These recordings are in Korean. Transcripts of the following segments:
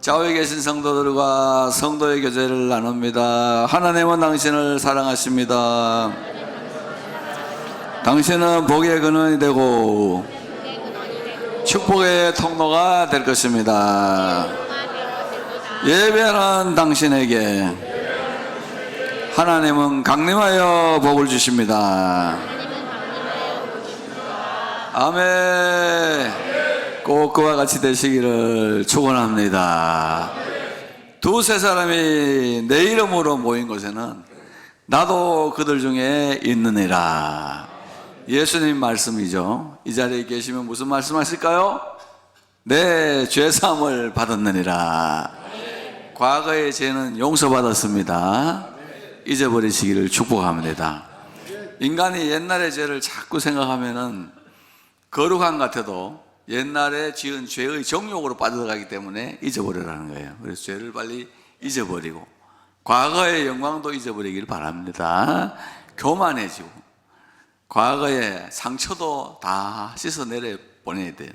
좌우에 계신 성도들과 성도의 교제를 나눕니다. 하나님은 당신을 사랑하십니다. 당신은 복의 근원이 되고 축복의 통로가 될 것입니다. 예배하는 당신에게 하나님은 강림하여 복을 주십니다. 아멘. 꼭 그와 같이 되시기를 축원합니다. 두세 사람이 내 이름으로 모인 곳에는 나도 그들 중에 있느니라. 예수님 말씀이죠. 이 자리에 계시면 무슨 말씀하실까요? 내 죄사함을 받았느니라. 과거의 죄는 용서받았습니다. 잊어버리시기를 축복합니다. 인간이 옛날의 죄를 자꾸 생각하면은 거룩한 것 같아도 옛날에 지은 죄의 정욕으로 빠져들어가기 때문에 잊어버리라는 거예요. 그래서 죄를 빨리 잊어버리고 과거의 영광도 잊어버리길 바랍니다. 교만해지고 과거의 상처도 다 씻어내려 보내야 돼요.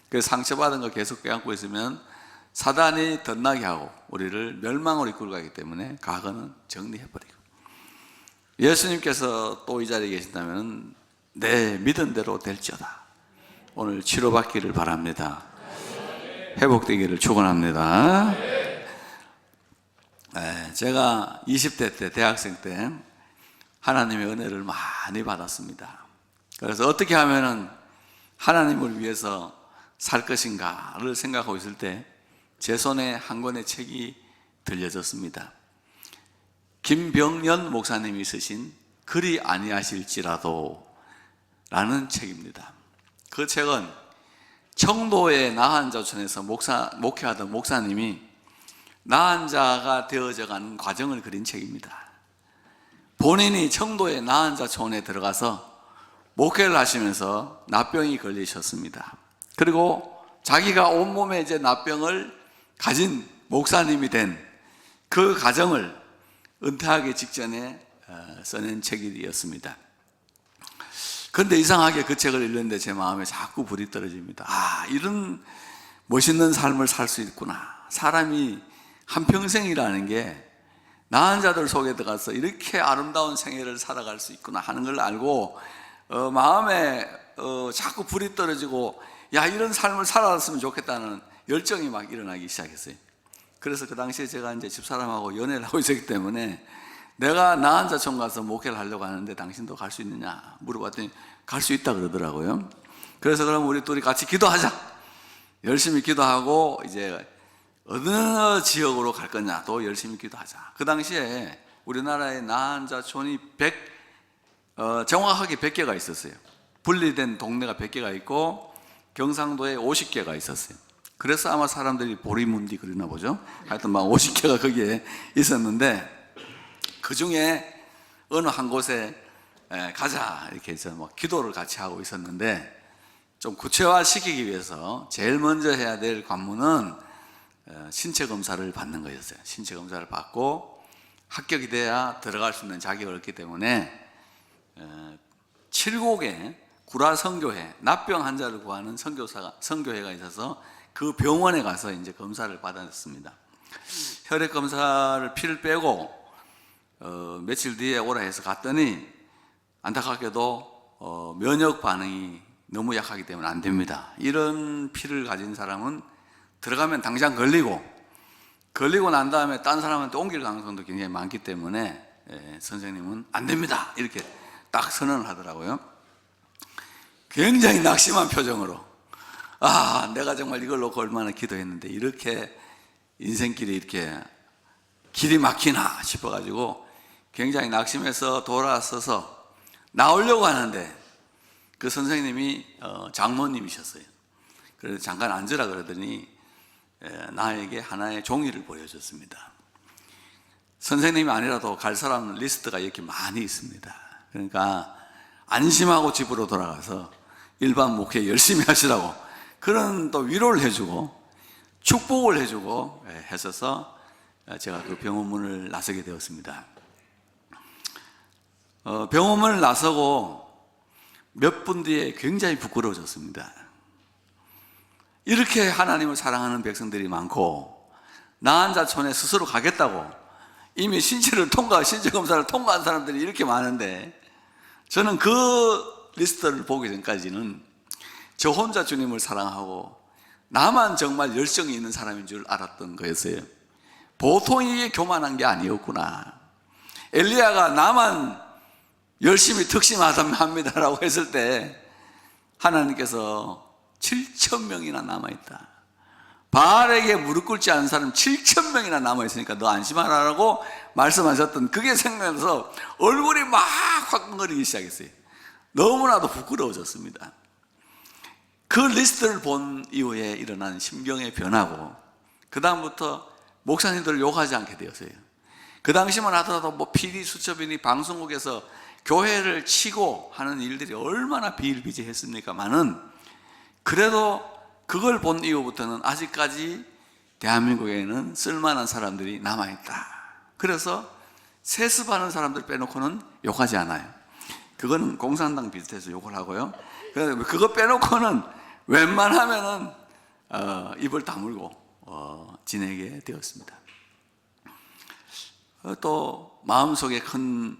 그래서 상처받은 거 계속 껴안고 있으면 사단이 덧나게 하고 우리를 멸망으로 이끌고 가기 때문에 과거는 정리해버리고, 예수님께서 또 이 자리에 계신다면 내 믿은 대로 될지어다. 오늘 치료받기를 바랍니다. 회복되기를 축원합니다. 제가 20대 때, 대학생 때 하나님의 은혜를 많이 받았습니다. 그래서 어떻게 하면은 하나님을 위해서 살 것인가를 생각하고 있을 때 제 손에 한 권의 책이 들려졌습니다. 김병연 목사님이 쓰신 그리 아니하실지라도 라는 책입니다. 그 책은 청도의 나한자촌에서 목회하던 목사님이 나한자가 되어져가는 과정을 그린 책입니다. 본인이 청도의 나한자촌에 들어가서 목회를 하시면서 납병이 걸리셨습니다. 그리고 자기가 온몸에 이제 납병을 가진 목사님이 된 그 과정을 은퇴하기 직전에 써낸 책이었습니다. 그런데 이상하게 그 책을 읽는데 제 마음에 자꾸 불이 떨어집니다. 이런 멋있는 삶을 살 수 있구나. 사람이 한평생이라는 게 나은 자들 속에 들어가서 이렇게 아름다운 생애를 살아갈 수 있구나 하는 걸 알고 마음에 자꾸 불이 떨어지고 이런 삶을 살았으면 좋겠다는 열정이 막 일어나기 시작했어요. 그래서 그 당시에 제가 이제 집사람하고 연애를 하고 있었기 때문에 내가 나한자촌 가서 목회를 하려고 하는데 당신도 갈 수 있느냐 물어봤더니 갈 수 있다 그러더라고요. 그래서 그럼 우리 둘이 같이 기도하자. 열심히 기도하고 이제 어느 지역으로 갈 거냐 또 열심히 기도하자. 그 당시에 우리나라에 나한자촌이 정확하게 100개가 있었어요. 분리된 동네가 100개가 있고 경상도에 50개가 있었어요. 그래서 아마 사람들이 보리문디 그러나 보죠. 하여튼 막 50개가 거기에 있었는데 그 중에 어느 한 곳에 가자 이렇게 해서 막 기도를 같이 하고 있었는데, 좀 구체화시키기 위해서 제일 먼저 해야 될 관문은 신체 검사를 받는 거였어요. 신체 검사를 받고 합격이 돼야 들어갈 수 있는 자격을 얻기 때문에 7곡의 구라 선교회, 납병 환자를 구하는 선교회가 있어서 그 병원에 가서 이제 검사를 받았습니다. 혈액 검사를 피를 빼고 며칠 뒤에 오라 해서 갔더니 안타깝게도 면역 반응이 너무 약하기 때문에 안 됩니다. 이런 피를 가진 사람은 들어가면 당장 걸리고 난 다음에 딴 사람한테 옮길 가능성도 굉장히 많기 때문에 선생님은 안 됩니다 이렇게 딱 선언을 하더라고요. 굉장히 낙심한 표정으로 내가 정말 이걸 놓고 얼마나 기도했는데 이렇게 인생길이 이렇게 길이 막히나 싶어가지고 굉장히 낙심해서 돌아서서 나오려고 하는데 그 선생님이 장모님이셨어요. 그래서 잠깐 앉으라 그러더니 나에게 하나의 종이를 보여줬습니다. 선생님이 아니라도 갈 사람 리스트가 이렇게 많이 있습니다. 그러니까 안심하고 집으로 돌아가서 일반 목회 열심히 하시라고 그런 또 위로를 해주고 축복을 해주고 했어서 제가 그 병원문을 나서게 되었습니다. 병원문을 나서고 몇 분 뒤에 굉장히 부끄러워졌습니다. 이렇게 하나님을 사랑하는 백성들이 많고 나한자촌에 스스로 가겠다고 이미 신체 검사를 통과한 사람들이 이렇게 많은데, 저는 그 리스트를 보기 전까지는 저 혼자 주님을 사랑하고 나만 정말 열정이 있는 사람인 줄 알았던 거였어요. 보통 이게 교만한 게 아니었구나. 엘리야가 나만 열심히 특심합니다라고 했을 때 하나님께서 7,000명이나 남아있다. 바알에게 무릎 꿇지 않은 사람 7,000명이나 남아있으니까 너 안심하라고 말씀하셨던 그게 생각나서 얼굴이 막 화끈거리기 시작했어요. 너무나도 부끄러워졌습니다. 그 리스트를 본 이후에 일어난 심경의 변화고, 그 다음부터 목사님들을 욕하지 않게 되었어요. 그 당시만 하더라도 뭐 PD 수첩이니 방송국에서 교회를 치고 하는 일들이 얼마나 비일비재했습니까마는, 그래도 그걸 본 이후부터는 아직까지 대한민국에는 쓸만한 사람들이 남아있다. 그래서 세습하는 사람들 빼놓고는 욕하지 않아요. 그거는 공산당 비슷해서 욕을 하고요. 그거 빼놓고는 웬만하면은 입을 다물고 지내게 되었습니다. 또 마음속에 큰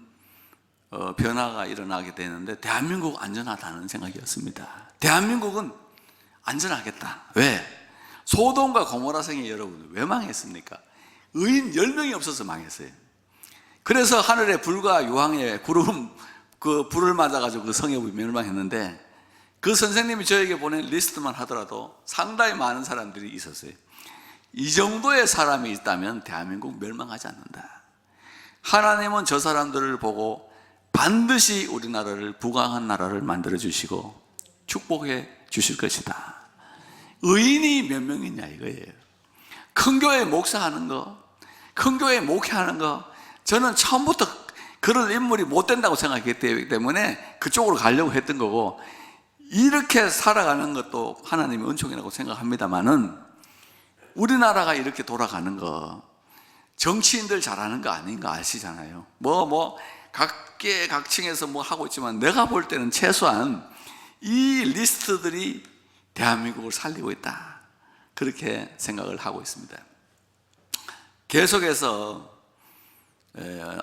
변화가 일어나게 되는데, 대한민국 안전하다는 생각이었습니다. 대한민국은 안전하겠다. 왜? 소돔과 고모라 성이 여러분 왜 망했습니까? 의인 10명이 없어서 망했어요. 그래서 하늘에 불과 유황에 불을 맞아가지고 그 성이 멸망했는데, 그 선생님이 저에게 보낸 리스트만 하더라도 상당히 많은 사람들이 있었어요. 이 정도의 사람이 있다면 대한민국 멸망하지 않는다. 하나님은 저 사람들을 보고 반드시 우리나라를 부강한 나라를 만들어 주시고 축복해 주실 것이다. 의인이 몇 명이냐 이거예요. 큰 교회 목사하는 거, 큰 교회 목회하는 거, 저는 처음부터 그런 인물이 못 된다고 생각했기 때문에 그쪽으로 가려고 했던 거고, 이렇게 살아가는 것도 하나님의 은총이라고 생각합니다만은, 우리나라가 이렇게 돌아가는 거 정치인들 잘하는 거 아닌 거 아시잖아요. 각계 각층에서 뭐 하고 있지만, 내가 볼 때는 최소한 이 리스트들이 대한민국을 살리고 있다, 그렇게 생각을 하고 있습니다. 계속해서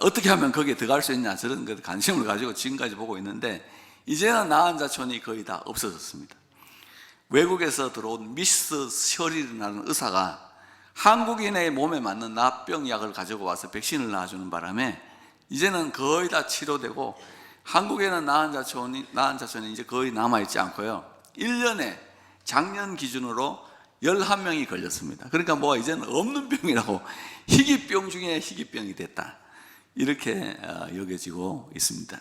어떻게 하면 거기에 들어갈 수 있냐, 저런 관심을 가지고 지금까지 보고 있는데, 이제는 나한자촌이 거의 다 없어졌습니다. 외국에서 들어온 미스 셔리라는 의사가 한국인의 몸에 맞는 납병약을 가지고 와서 백신을 놔주는 바람에 이제는 거의 다 치료되고, 한국에는 나한자촌이 이제 거의 남아있지 않고요, 1년에 작년 기준으로 11명이 걸렸습니다. 그러니까 이제는 없는 병이라고, 희귀병 중에 희귀병이 됐다, 이렇게 여겨지고 있습니다.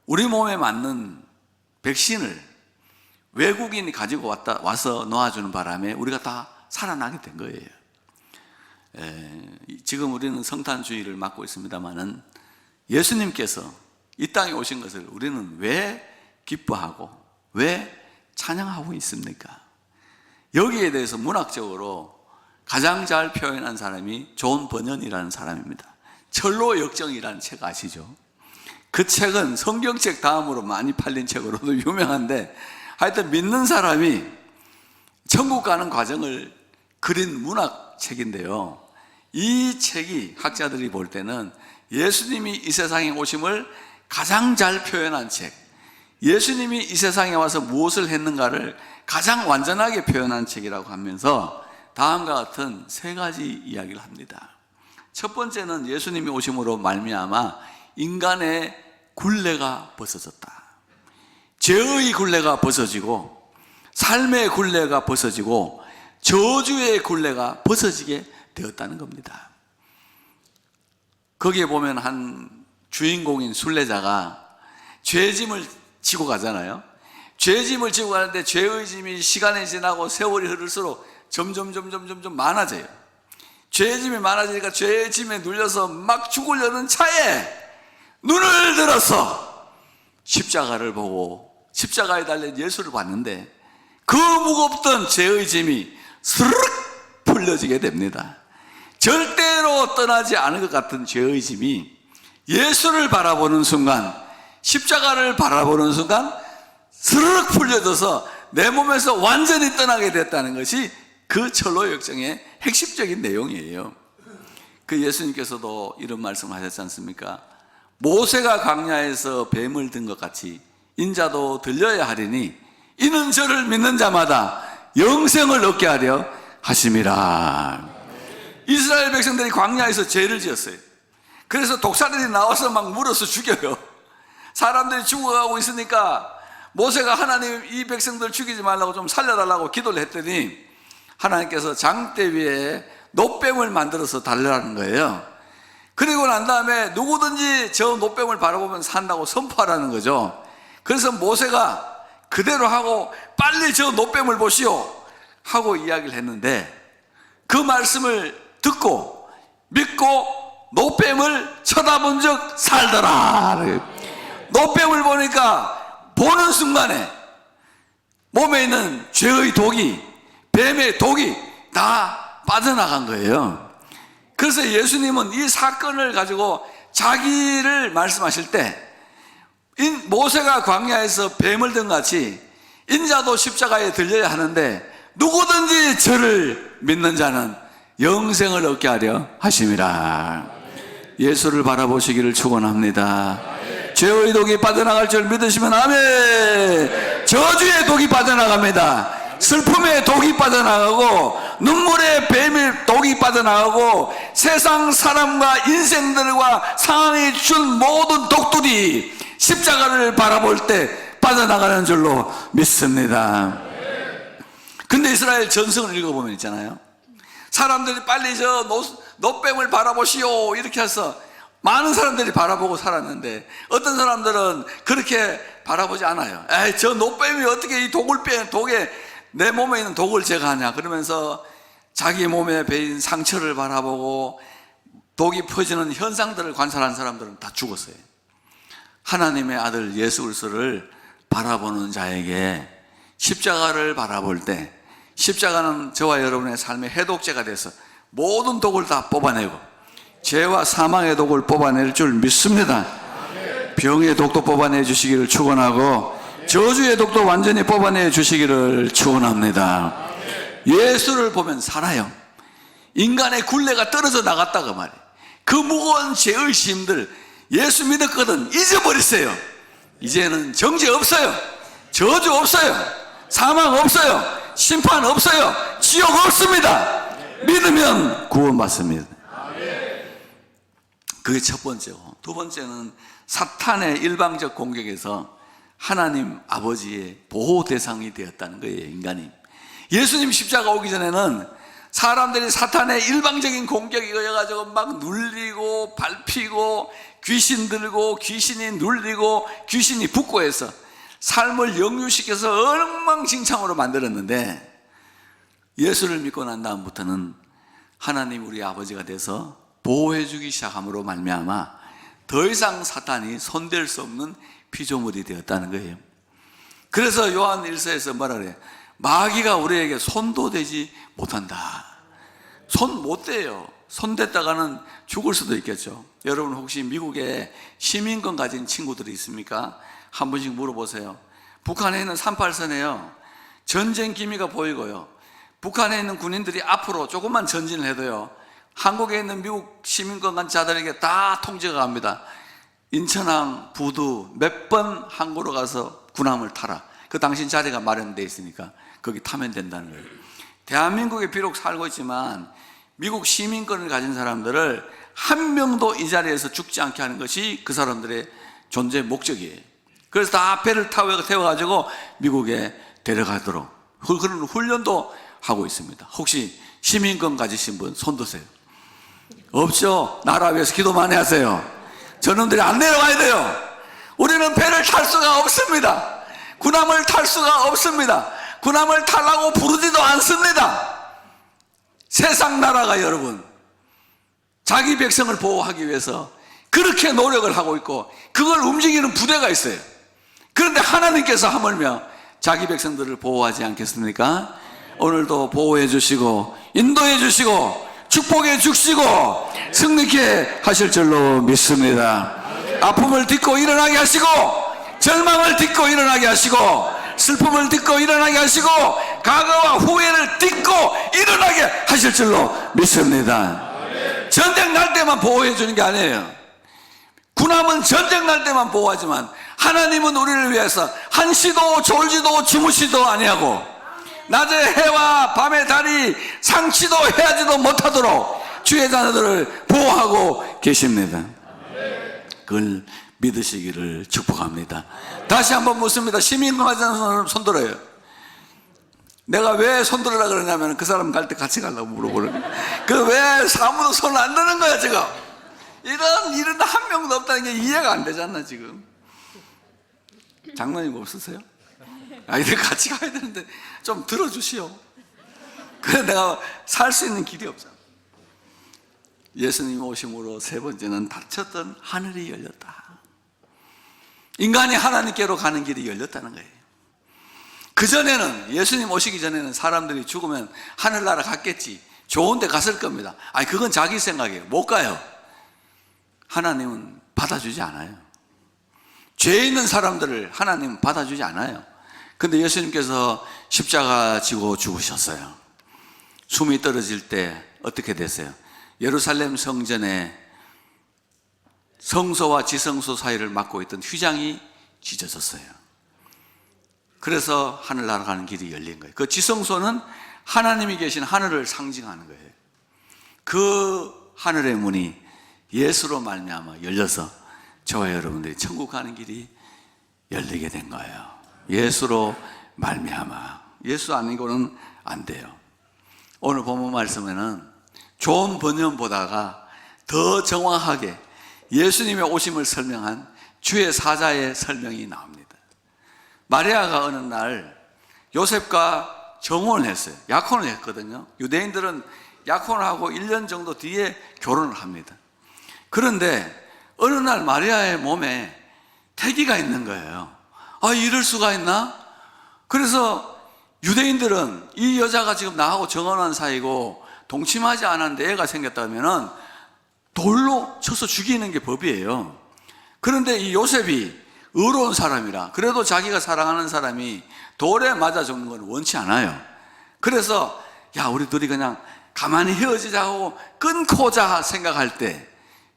우리 몸에 맞는 백신을 외국인이 가지고 와서 놓아주는 바람에 우리가 다 살아나게 된 거예요. 지금 우리는 성탄주의를 맞고 있습니다만은, 예수님께서 이 땅에 오신 것을 우리는 왜 기뻐하고 왜 찬양하고 있습니까? 여기에 대해서 문학적으로 가장 잘 표현한 사람이 존 버년이라는 사람입니다. 철로 역정이라는 책 아시죠? 그 책은 성경책 다음으로 많이 팔린 책으로도 유명한데, 하여튼 믿는 사람이 천국 가는 과정을 그린 문학책인데요, 이 책이 학자들이 볼 때는 예수님이 이 세상에 오심을 가장 잘 표현한 책, 예수님이 이 세상에 와서 무엇을 했는가를 가장 완전하게 표현한 책이라고 하면서 다음과 같은 3가지 이야기를 합니다. 첫 번째는 예수님이 오심으로 말미암아 인간의 굴레가 벗어졌다. 죄의 굴레가 벗어지고 삶의 굴레가 벗어지고 저주의 굴레가 벗어지게 되었다는 겁니다. 거기에 보면 한 주인공인 순례자가 죄짐을 지고 가잖아요. 죄짐을 지고 가는데 죄의 짐이 시간이 지나고 세월이 흐를수록 점점 많아져요. 죄짐이 많아지니까 죄의 짐에 눌려서 막 죽으려는 차에 눈을 들어서 십자가를 보고 십자가에 달린 예수를 봤는데, 그 무겁던 죄의 짐이 스르륵 풀려지게 됩니다. 절대로 떠나지 않을 것 같은 죄의 짐이 예수를 바라보는 순간, 십자가를 바라보는 순간 스르륵 풀려져서 내 몸에서 완전히 떠나게 됐다는 것이 그 철로 역정의 핵심적인 내용이에요. 그 예수님께서도 이런 말씀 하셨지 않습니까? 모세가 광야에서 뱀을 든 것 같이 인자도 들려야 하리니 이는 저를 믿는 자마다 영생을 얻게 하려 하심이라. 이스라엘 백성들이 광야에서 죄를 지었어요. 그래서 독사들이 나와서 막 물어서 죽여요. 사람들이 죽어가고 있으니까 모세가 하나님 이 백성들 죽이지 말라고 좀 살려달라고 기도를 했더니 하나님께서 장대 위에 놋뱀을 만들어서 달라는 거예요. 그리고 난 다음에 누구든지 저 놋뱀을 바라보면 산다고 선포하라는 거죠. 그래서 모세가 그대로 하고 빨리 저 놋뱀을 보시오 하고 이야기를 했는데 그 말씀을 듣고 믿고 놋뱀을 쳐다본 적 살더라. 놋뱀을 보니까 보는 순간에 몸에 있는 죄의 독이, 뱀의 독이 다 빠져나간 거예요. 그래서 예수님은 이 사건을 가지고 자기를 말씀하실 때 모세가 광야에서 뱀을 든 같이 인자도 십자가에 들려야 하는데 누구든지 저를 믿는 자는 영생을 얻게 하려 하심이라. 예수를 바라보시기를 축원합니다. 죄의 독이 빠져나갈 줄 믿으시면 아멘. 저주의 독이 빠져나갑니다. 슬픔의 독이 빠져나가고 눈물의 뱀의 독이 빠져나가고 세상 사람과 인생들과 상황이 준 모든 독들이 십자가를 바라볼 때 빠져나가는 줄로 믿습니다. 근데 이스라엘 전승을 읽어보면 있잖아요. 사람들이 빨리 저 놋뱀을 바라보시오 이렇게 해서 많은 사람들이 바라보고 살았는데 어떤 사람들은 그렇게 바라보지 않아요. 에이, 저 놋뱀이 어떻게 이 독에 내 몸에 있는 독을 제거하냐 그러면서 자기 몸에 배인 상처를 바라보고 독이 퍼지는 현상들을 관찰한 사람들은 다 죽었어요. 하나님의 아들 예수 그리스도를 바라보는 자에게 십자가를 바라볼 때 십자가는 저와 여러분의 삶의 해독제가 돼서 모든 독을 다 뽑아내고 죄와 사망의 독을 뽑아낼 줄 믿습니다. 병의 독도 뽑아내 주시기를 축원하고 저주의 독도 완전히 뽑아내 주시기를 축원합니다. 예수를 보면 살아요. 인간의 굴레가 떨어져 나갔다고 말이에요. 그 무거운 죄의 짐들 예수 믿었거든 잊어버리세요. 이제는 정죄 없어요. 저주 없어요. 사망 없어요. 심판 없어요. 지옥 없습니다. 믿으면 구원받습니다. 그게 첫 번째고, 두 번째는 사탄의 일방적 공격에서 하나님 아버지의 보호 대상이 되었다는 거예요. 인간이 예수님 십자가 오기 전에는 사람들이 사탄의 일방적인 공격이 여가지고 막 눌리고 밟히고 귀신 들고 귀신이 눌리고 귀신이 붙고 해서 삶을 역류시켜서 엉망진창으로 만들었는데 예수를 믿고 난 다음부터는 하나님 우리 아버지가 돼서 보호해 주기 시작함으로 말미암아 더 이상 사탄이 손댈 수 없는 피조물이 되었다는 거예요. 그래서 요한 1서에서 뭐라 그래요? 마귀가 우리에게 손도 대지 못한다. 손 못 대요. 손 댔다가는 죽을 수도 있겠죠. 여러분 혹시 미국에 시민권 가진 친구들이 있습니까? 한 번씩 물어보세요. 북한에 있는 38선에요 전쟁 기미가 보이고요, 북한에 있는 군인들이 앞으로 조금만 전진을 해도요 한국에 있는 미국 시민권 간 자들에게 다 통제가 갑니다. 인천항, 부두 몇 번 항구로 가서 군함을 타라. 그 당신 자리가 마련되어 있으니까 거기 타면 된다는 거예요. 대한민국에 비록 살고 있지만 미국 시민권을 가진 사람들을 한 명도 이 자리에서 죽지 않게 하는 것이 그 사람들의 존재 목적이에요. 그래서 다 배를 태워가지고 미국에 데려가도록 그런 훈련도 하고 있습니다. 혹시 시민권 가지신 분 손 드세요. 없죠? 나라 위해서 기도 많이 하세요. 저놈들이 안 내려가야 돼요. 우리는 배를 탈 수가 없습니다. 군함을 탈 수가 없습니다. 군함을 타려고 부르지도 않습니다. 세상 나라가 여러분 자기 백성을 보호하기 위해서 그렇게 노력을 하고 있고 그걸 움직이는 부대가 있어요. 그런데 하나님께서 하물며 자기 백성들을 보호하지 않겠습니까? 오늘도 보호해 주시고 인도해 주시고 축복해 주시고 승리케 하실 줄로 믿습니다. 아픔을 딛고 일어나게 하시고 절망을 딛고 일어나게 하시고 슬픔을 딛고 일어나게 하시고 과거와 후회를 딛고 일어나게 하실 줄로 믿습니다. 전쟁 날 때만 보호해 주는 게 아니에요. 군함은 전쟁 날 때만 보호하지만 하나님은 우리를 위해서 한시도 졸지도 주무시도 아니하고 낮에 해와 밤의 달이 상치도 해하지도 못하도록 주의 자녀들을 보호하고 계십니다. 그걸 믿으시기를 축복합니다. 다시 한번 묻습니다. 시민공화국 사람 손들어요. 내가 왜 손들으라 그러냐면 그 사람 갈 때 같이 가려고 물어보는 거예요. 그 왜 아무도 손을 안 드는 거야 지금. 이런 일은 한 명도 없다는 게 이해가 안 되잖아 지금. 장로님 없으세요? 이들 같이 가야 되는데 좀 들어주시오. 그래 내가 살 수 있는 길이 없잖아. 예수님 오심으로 세 번째는 닫혔던 하늘이 열렸다. 인간이 하나님께로 가는 길이 열렸다는 거예요. 그전에는, 예수님 오시기 전에는 사람들이 죽으면 하늘나라 갔겠지, 좋은 데 갔을 겁니다. 아니 그건 자기 생각이에요. 못 가요. 하나님은 받아주지 않아요. 죄 있는 사람들을 하나님은 받아주지 않아요. 근데 예수님께서 십자가 지고 죽으셨어요. 숨이 떨어질 때 어떻게 됐어요? 예루살렘 성전에 성소와 지성소 사이를 막고 있던 휘장이 찢어졌어요. 그래서 하늘나라 가는 길이 열린 거예요. 그 지성소는 하나님이 계신 하늘을 상징하는 거예요. 그 하늘의 문이 예수로 말미암아 열려서 저와 여러분들이 천국 가는 길이 열리게 된 거예요. 예수로 말미암아. 예수 아니고는 안 돼요. 오늘 본문 말씀에는 좋은 번역 보다가 더 정확하게 예수님의 오심을 설명한 주의 사자의 설명이 나옵니다. 마리아가 어느 날 요셉과 정혼을 했어요. 약혼을 했거든요. 유대인들은 약혼을 하고 1년 정도 뒤에 결혼을 합니다. 그런데 어느 날 마리아의 몸에 태기가 있는 거예요. 이럴 수가 있나? 그래서 유대인들은 이 여자가 지금 나하고 정혼한 사이고 동침하지 않았는데 애가 생겼다면 돌로 쳐서 죽이는 게 법이에요. 그런데 이 요셉이 의로운 사람이라 그래도 자기가 사랑하는 사람이 돌에 맞아 죽는 건 원치 않아요. 그래서 야 우리 둘이 그냥 가만히 헤어지자고 끊고자 생각할 때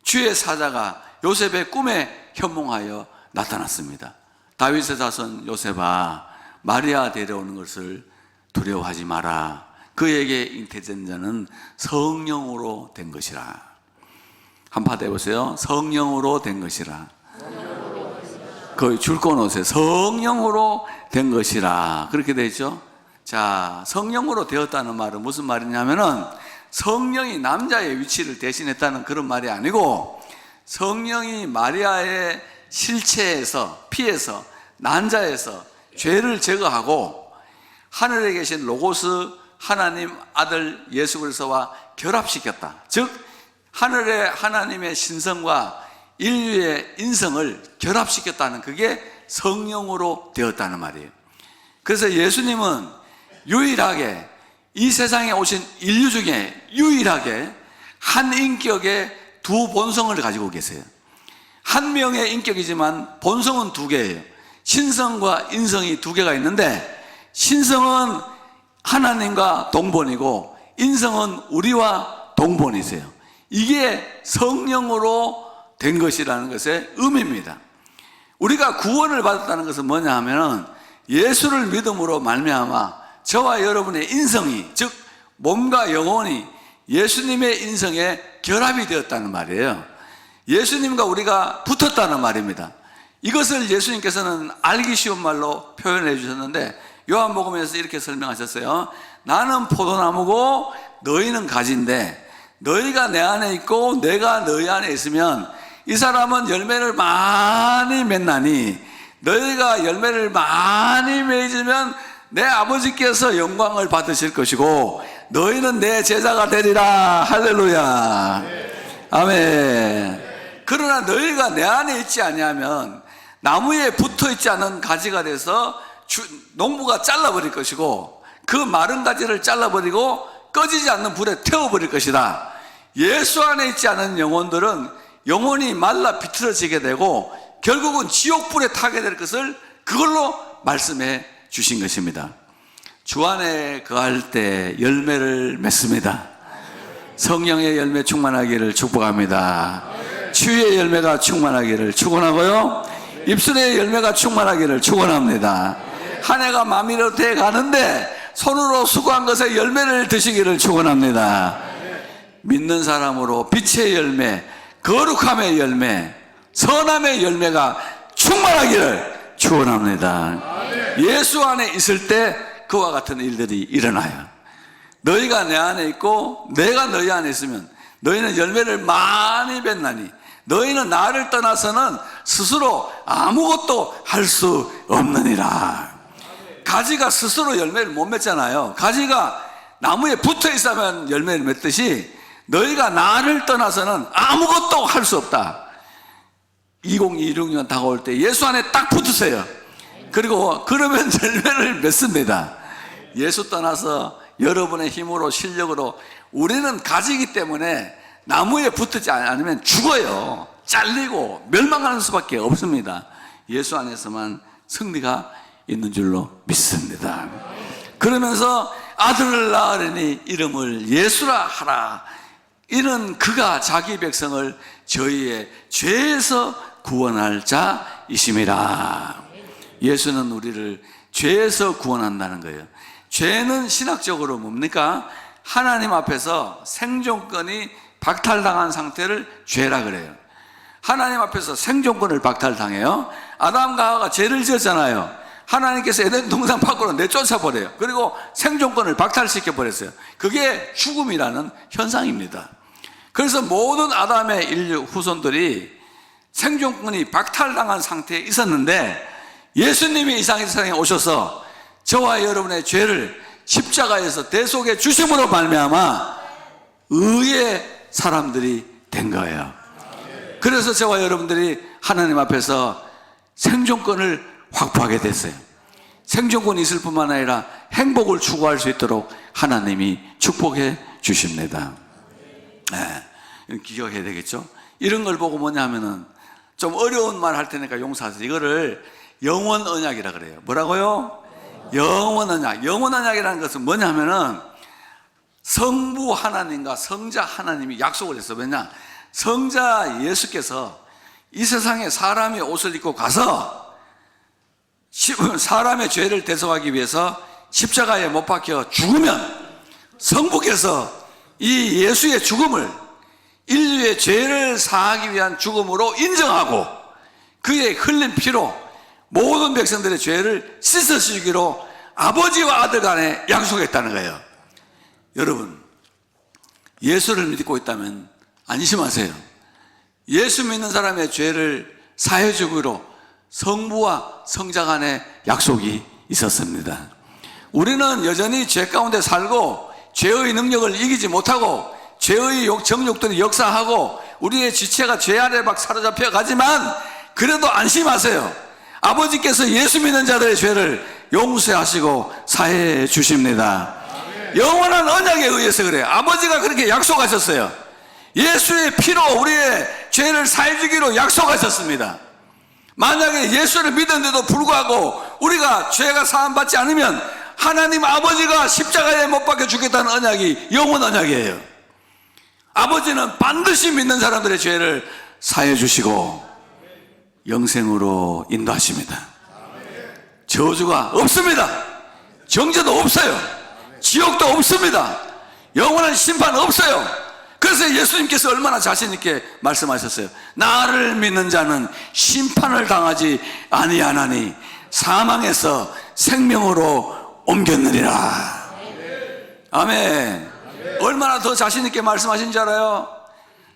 주의 사자가 요셉의 꿈에 현몽하여 나타났습니다. 다윗의 자손 요셉아, 마리아 데려오는 것을 두려워하지 마라. 그에게 잉태된 자는 성령으로 된 것이라. 한번 받아보세요. 성령으로 된 것이라. 거의 줄 꺼놓으세요. 성령으로 된 것이라. 그렇게 되죠. 자, 성령으로 되었다는 말은 무슨 말이냐면은 성령이 남자의 위치를 대신했다는 그런 말이 아니고 성령이 마리아의 실체에서, 피에서, 난자에서 죄를 제거하고 하늘에 계신 로고스 하나님 아들 예수 그리스도와 결합시켰다. 즉 하늘의 하나님의 신성과 인류의 인성을 결합시켰다는, 그게 성령으로 되었다는 말이에요. 그래서 예수님은 유일하게 이 세상에 오신 인류 중에 유일하게 한 인격의 두 본성을 가지고 계세요. 한 명의 인격이지만 본성은 두 개예요. 신성과 인성이 두 개가 있는데 신성은 하나님과 동본이고 인성은 우리와 동본이세요. 이게 성령으로 된 것이라는 것의 의미입니다. 우리가 구원을 받았다는 것은 뭐냐 하면은 예수를 믿음으로 말미암아 저와 여러분의 인성이, 즉 몸과 영혼이 예수님의 인성에 결합이 되었다는 말이에요. 예수님과 우리가 붙었다는 말입니다. 이것을 예수님께서는 알기 쉬운 말로 표현해 주셨는데 요한복음에서 이렇게 설명하셨어요. 나는 포도나무고 너희는 가지인데 너희가 내 안에 있고 내가 너희 안에 있으면 이 사람은 열매를 많이 맺나니 너희가 열매를 많이 맺으면 내 아버지께서 영광을 받으실 것이고 너희는 내 제자가 되리라. 할렐루야. 아멘. 그러나 너희가 내 안에 있지 아니하면 나무에 붙어 있지 않은 가지가 돼서 농부가 잘라버릴 것이고 그 마른 가지를 잘라버리고 꺼지지 않는 불에 태워버릴 것이다. 예수 안에 있지 않은 영혼들은 영혼이 말라 비틀어지게 되고 결국은 지옥불에 타게 될 것을 그걸로 말씀해 주신 것입니다. 주 안에 거할 때 열매를 맺습니다. 성령의 열매 충만하기를 축복합니다. 치유의 열매가 충만하기를 축원하고요, 입술의 열매가 충만하기를 축원합니다. 한 해가 마무리로 돼 가는데 손으로 수고한 것의 열매를 드시기를 축원합니다. 믿는 사람으로 빛의 열매, 거룩함의 열매, 선함의 열매가 충만하기를 축원합니다. 예수 안에 있을 때 그와 같은 일들이 일어나요. 너희가 내 안에 있고 내가 너희 안에 있으면 너희는 열매를 많이 맺나니 너희는 나를 떠나서는 스스로 아무것도 할 수 없느니라. 가지가 스스로 열매를 못 맺잖아요. 가지가 나무에 붙어 있으면 열매를 맺듯이 너희가 나를 떠나서는 아무것도 할 수 없다. 2026년 다가올 때 예수 안에 딱 붙으세요. 그리고 그러면 열매를 맺습니다. 예수 떠나서 여러분의 힘으로 실력으로, 우리는 가지이기 때문에 나무에 붙지 않으면 죽어요. 잘리고 멸망하는 수밖에 없습니다. 예수 안에서만 승리가 있는 줄로 믿습니다. 그러면서 아들을 낳으려니 이름을 예수라 하라. 이는 그가 자기 백성을 저희의 죄에서 구원할 자이심이라. 예수는 우리를 죄에서 구원한다는 거예요. 죄는 신학적으로 뭡니까? 하나님 앞에서 생존권이 박탈당한 상태를 죄라 그래요. 하나님 앞에서 생존권을 박탈당해요. 아담과 하와가 죄를 지었잖아요. 하나님께서 에덴 동산 밖으로 내쫓아버려요. 그리고 생존권을 박탈시켜버렸어요. 그게 죽음이라는 현상입니다. 그래서 모든 아담의 인류 후손들이 생존권이 박탈당한 상태에 있었는데, 예수님이 이 세상에 오셔서 저와 여러분의 죄를 십자가에서 대속해 주심으로 말미암아 의의 사람들이 된 거예요. 그래서 저와 여러분들이 하나님 앞에서 생존권을 확보하게 됐어요. 생존권이 있을 뿐만 아니라 행복을 추구할 수 있도록 하나님이 축복해 주십니다. 네, 기억해야 되겠죠? 이런 걸 보고 뭐냐면은, 좀 어려운 말 할 테니까 용서하세요. 이거를 영원 언약이라 그래요. 뭐라고요? 영원 언약. 영원 언약이라는 것은 뭐냐면은 성부 하나님과 성자 하나님이 약속을 했어. 왜냐? 성자 예수께서 이 세상에 사람의 옷을 입고 가서 사람의 죄를 대속하기 위해서 십자가에 못 박혀 죽으면 성부께서 이 예수의 죽음을 인류의 죄를 사하기 위한 죽음으로 인정하고 그의 흘린 피로 모든 백성들의 죄를 씻어주기로 아버지와 아들 간에 약속했다는 거예요. 여러분, 예수를 믿고 있다면 안심하세요. 예수 믿는 사람의 죄를 사해 주기로 성부와 성자 간에 약속이 있었습니다. 우리는 여전히 죄 가운데 살고 죄의 능력을 이기지 못하고 죄의 정욕들이 역사하고 우리의 지체가 죄 아래 막 사로잡혀 가지만, 그래도 안심하세요. 아버지께서 예수 믿는 자들의 죄를 용서하시고 사해 주십니다. 영원한 언약에 의해서 그래요. 아버지가 그렇게 약속하셨어요. 예수의 피로 우리의 죄를 사해 주기로 약속하셨습니다. 만약에 예수를 믿었는데도 불구하고 우리가 죄가 사함받지 않으면 하나님 아버지가 십자가에 못 박혀 죽겠다는 언약이 영원 언약이에요. 아버지는 반드시 믿는 사람들의 죄를 사해 주시고 영생으로 인도하십니다. 저주가 없습니다. 정죄도 없어요. 지옥도 없습니다. 영원한 심판 없어요. 그래서 예수님께서 얼마나 자신 있게 말씀하셨어요. 나를 믿는 자는 심판을 당하지 아니하나니 사망에서 생명으로 옮겼느니라. 아멘. 얼마나 더 자신 있게 말씀하신 줄 알아요?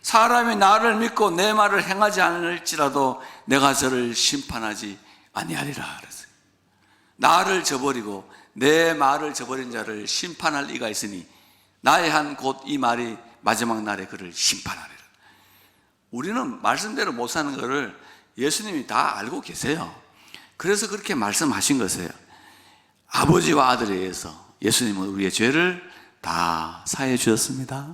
사람이 나를 믿고 내 말을 행하지 않을지라도 내가 저를 심판하지 아니하리라 그랬어요. 나를 저버리고 내 말을 저버린 자를 심판할 이가 있으니 나의 한 곧 이 말이 마지막 날에 그를 심판하리라. 우리는 말씀대로 못 사는 것을 예수님이 다 알고 계세요. 그래서 그렇게 말씀하신 것이에요. 아버지와 아들에 의해서 예수님은 우리의 죄를 다 사해 주셨습니다.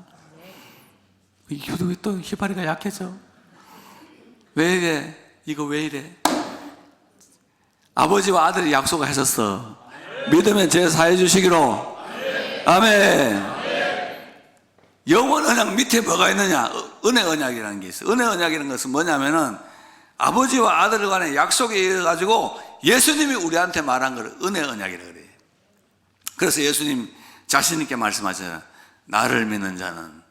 또 희발이가 약해져. 왜 이래? 이거 왜 이래? 아버지와 아들이 약속을 하셨어. 믿으면 제 사해 주시기로. 아멘. 영원 언약 밑에 뭐가 있느냐? 은혜 언약이라는 게 있어요. 은혜 언약이라는 것은 뭐냐면은 아버지와 아들 간의 약속이 있어가지고 예수님이 우리한테 말한 걸 은혜 언약이라고 그래요. 그래서 예수님 자신 있게 말씀하셔요. 나를 믿는 자는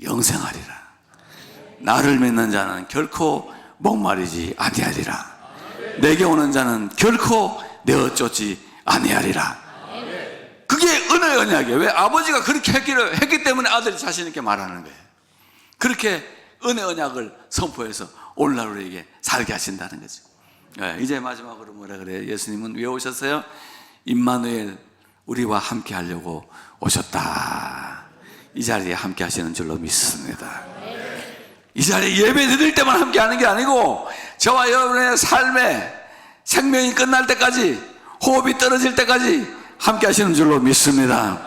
영생하리라. 나를 믿는 자는 결코 목마르지 아니하리라. 내게 오는 자는 결코 내어 쫓지 아니하리라. 그게 은혜 언약이에요. 왜? 아버지가 그렇게 했기 때문에 아들이 자신 있게 말하는 거예요. 그렇게 은혜 언약을 선포해서 오늘날 우리에게 살게 하신다는 거죠. 이제 마지막으로 뭐라 그래요? 예수님은 왜 오셨어요? 임마누엘, 우리와 함께 하려고 오셨다. 이 자리에 함께 하시는 줄로 믿습니다. 이 자리에 예배 드릴 때만 함께 하는 게 아니고 저와 여러분의 삶에 생명이 끝날 때까지, 호흡이 떨어질 때까지 함께 하시는 줄로 믿습니다.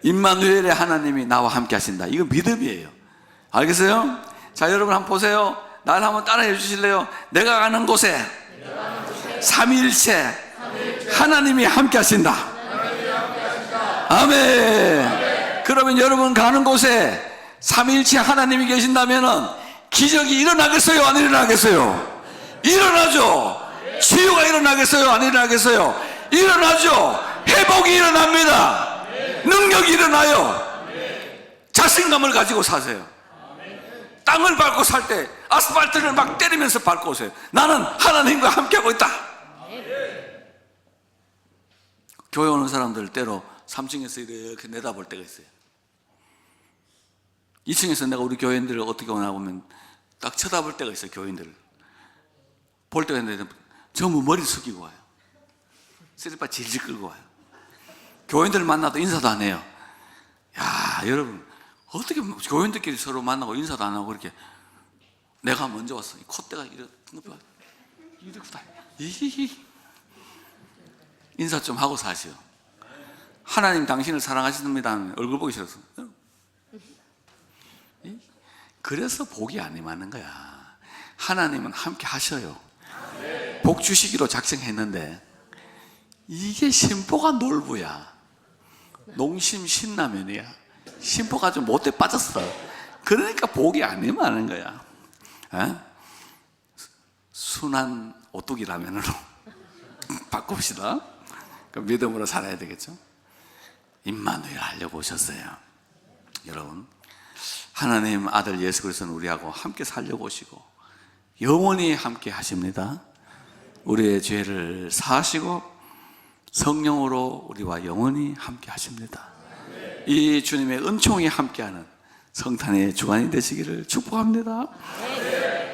임마누엘의 하나님이 나와 함께 하신다. 이거 믿음이에요. 알겠어요? 자, 여러분 한번 보세요. 나를 한번 따라해 주실래요? 내가 가는 곳에 삼위일체 하나님이 함께 하신다. 아멘. 그러면 여러분 가는 곳에 삼위일체 하나님이 계신다면 기적이 일어나겠어요? 안 일어나겠어요? 일어나죠. 치유가 일어나겠어요? 안 일어나겠어요? 일어나죠. 회복이 일어납니다. 능력이 일어나요. 자신감을 가지고 사세요. 땅을 밟고 살 때 아스팔트를 막 때리면서 밟고 오세요. 나는 하나님과 함께하고 있다. 교회 오는 사람들 때로 3층에서 이렇게 내다볼 때가 있어요. 2층에서 내가 우리 교인들을 어떻게 오나 보면 딱 쳐다볼 때가 있어요. 교인들을 볼 때가 있는데 전부 머리 숙이고 와요. 쓰리빠 질질 끌고 와요. 교인들 만나도 인사도 안 해요. 야, 여러분 어떻게 교인들끼리 서로 만나고 인사도 안 하고 이렇게. 내가 먼저 왔어. 콧대가 이렇게 다 인사 좀 하고 사시오. 하나님 당신을 사랑하십니다. 얼굴 보기 싫어서. 그래서 복이 안 임하는 거야. 하나님은 함께 하셔요. 복 주시기로 작정했는데 이게 심보가 놀부야. 농심 신라면이야. 심보가 좀 못돼 빠졌어. 그러니까 복이 안 임하는 거야. 순한 오뚜기 라면으로 바꿉시다. 믿음으로 살아야 되겠죠. 임마누엘 하려고 오셨어요. 여러분, 하나님 아들 예수 그리스도는 우리하고 함께 살려고 오시고 영원히 함께 하십니다. 우리의 죄를 사하시고 성령으로 우리와 영원히 함께 하십니다. 이 주님의 은총이 함께하는 성탄의 주간이 되시기를 축복합니다.